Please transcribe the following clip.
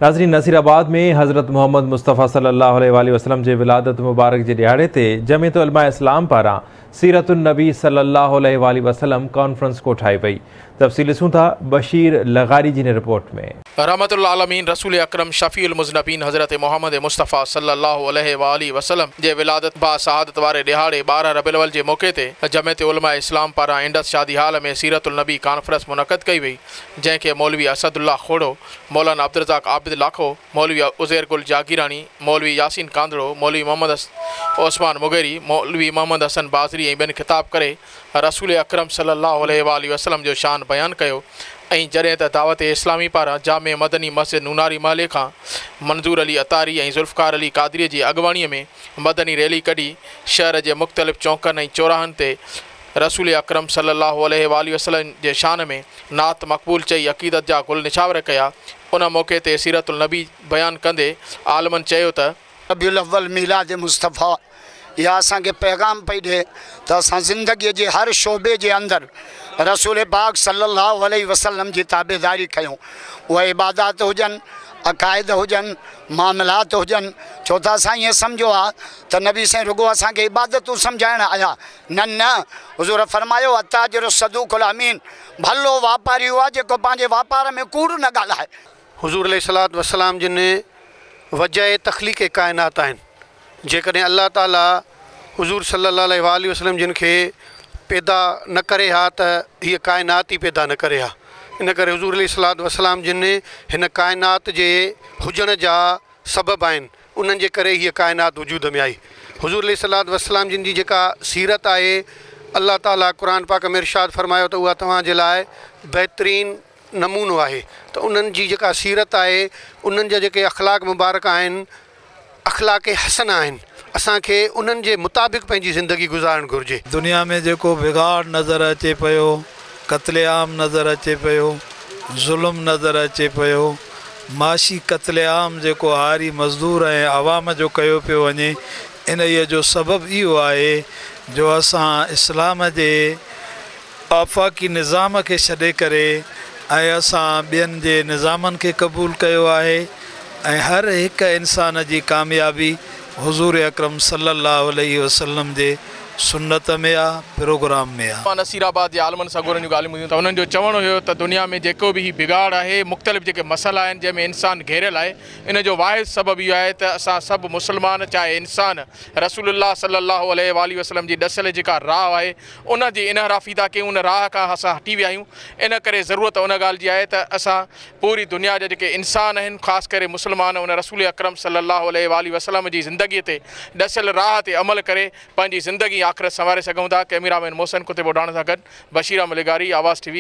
नाज़रीन, नसीराबाद में हज़रत मोहम्मद मुस्तफ़ा सल्लल्लाहु अलैहि वसल्लम जे विलादत मुबारक जे ॾियारे ते जमियत उलमा इस्लाम पारां सीरतुन नबी सल्लल्लाहु अलैहि वसल्लम कॉन्फ्रेंस कोठाई वई। तफ़सील ॾिसूं था बशीर लगारी जी ने रिपोर्ट में। रहमतुल आलमीन रसूल अकरम शफ़ीउल मुज़नबीन हज़रत मोहम्मद मुस्तफ़ा सल्लल्लाहु अलैहि वसल्लम जे विलादत बा शहादत वारे ॾिहाड़े 12 रबीउल अव्वल जे मौक़े ते जमियत उलमा इस्लाम पारां इंडस शादी हाल में सीरतुल नबी कॉन्फ्रेंस मुनक़द कई वई, जंहिंखे मौलवी असदुल्ला खोड़ो, मौलाना अब्दुर्रज़ाक आबिद लाखो, मौलवी उज़ैर गुल जागीरानी, मौलवी यासीन कांदड़ो, मौलवी मोहम्मद ओस्मान मुगेरी, मौलवी मोहम्मद हसन बाज़री ऐं ॿियनि ख़िताब करे रसूल अकरम सल्लल्लाहु अलैहि वसल्लम जो शान बयान कयो। ऐं जॾहिं त दावत इस्लामी पारां जामे मदनी मस्जिद नूनारी माले खां मंज़ूर अली अतारी ऐं ज़ुल्फ़कार अली कादरी जी अॻुवाणीअ में मदनी रैली कढी शहर जे मुख़्तलिफ़ चौकनि ऐं चौराहनि ते रसूल अकरम सल्लल्लाहु अलैहि वसल्लम जे शान में नात मक़बूल चई अक़ीदत जा गुल निछावर कया। उन मौक़े ते सीरतुल नबी बयान कंदे आलमन चयो त रबीउल अव्वल मीलाद मुस्तफ़ा या असांखे पैगाम पई ॾिए त असां ज़िंदगीअ जे हर शोबे जे अंदरि रसूल पाक सल्लल्लाहु अलैहि वसल्लम जी ताबेदारी कयूं। उहे इबादत हुजनि, अक़ाइद हुजनि, मामलात हुजनि। छो त असां ईअं सम्झो आहे त नबी साईं रुगो असांखे इबादतूं सम्झाइण आया, न हुज़ूर फरमायो अताजिरु सदूक़ुल अमीन, भलो वापारी हुआ जेको पंहिंजे वापार में कूड़ न ॻाल्हाए। हुज़ूर अलैहिस्सलातु वस्सलाम जिन वजह तख़लीक़ काइनात आहिनि। जेकॾहिं अल्लाह ताला हुज़ूर सल्लल्लाहु अलैहि वसल्लम जिन खे पैदा न करे हा त हीअ काइनात ई पैदा न करे हा। इन करे हुज़ूर अलैहिस्सलातु वस्सलाम जिन हिन काइनात जे हुजण जा सबब आहिनि, उन्हनि जे करे हीअ काइनात वजूद में आई। हुज़ूर अलैहिस्सलातु वस्सलाम जिन जी जेका सीरत आहे, अल्लाह ताला क़ुरान पाक में इरशाद फरमायो त उहा तव्हांजे लाइ बहितरीन नमूनो आहे। त उन्हनि जी जेका सीरत आहे, उन्हनि जा जेके अख़लाक मुबारक आहिनि, अख़लाक हसन आहिनि, असांखे उन्हनि जे मुताबिक़ पंहिंजी ज़िंदगी गुज़ारणु घुरिजे। दुनिया में जेको बिगाड़ नज़र अचे पियो, क़त्लेआम नज़र अचे पियो, ज़ुल्म नज़र अचे पियो, माशी क़त्लेआम जेको हारी मज़दूर ऐं आवाम जो कयो पियो वञे, इन जो सबबु इहो आहे जो असां इस्लाम जे आफ़ाक़ी निज़ाम खे छॾे करे ऐं असां ॿियनि जे निज़ामनि खे क़बूल कयो आहे। ऐं हर हिकु इंसान जी कामयाबी हुज़ूर अकरम सल्लल्लाहु अलैहि वसल्लम जे सुन्नत में आहे, प्रोग्राम में आहे। नसीराबाद जे आलमन सां गुरनि जूं ॻाल्हियूं ॿुधियूं त उन्हनि जो चवणु हुयो त दुनिया में जेको बि बिगाड़ आहे, मुख़्तलिफ़ जेके मसइला आहिनि जंहिंमें इंसानु घेरियल आहे, इन जो वाहिद सबबु इहो आहे त असां सभु मुस्लमान चाहे इंसान रसूलुल्लाह सल्लल्लाहु अलैहि वसल्लम जी ॾसियल जेका राह आहे उन जी इनहराफ़ी था कयूं, उन राह खां असां हटी विया आहियूं। इन करे ज़रूरत उन ॻाल्हि जी आहे त असां पूरी दुनिया जा जेके इंसान आहिनि, ख़ासि करे मुस्लमान, उन रसूल अकरम सल्लल्लाहु अलैहि वसल्लम जी ज़िंदगीअ ते ॾसियल राह ते अमल करे पंहिंजी ज़िंदगी आख़िरत संवारे सघूं था। कैमरामैन मोहसिन कुतुब उडाण सां गॾु बशीर अहमद लगारी, आवाज़ TV।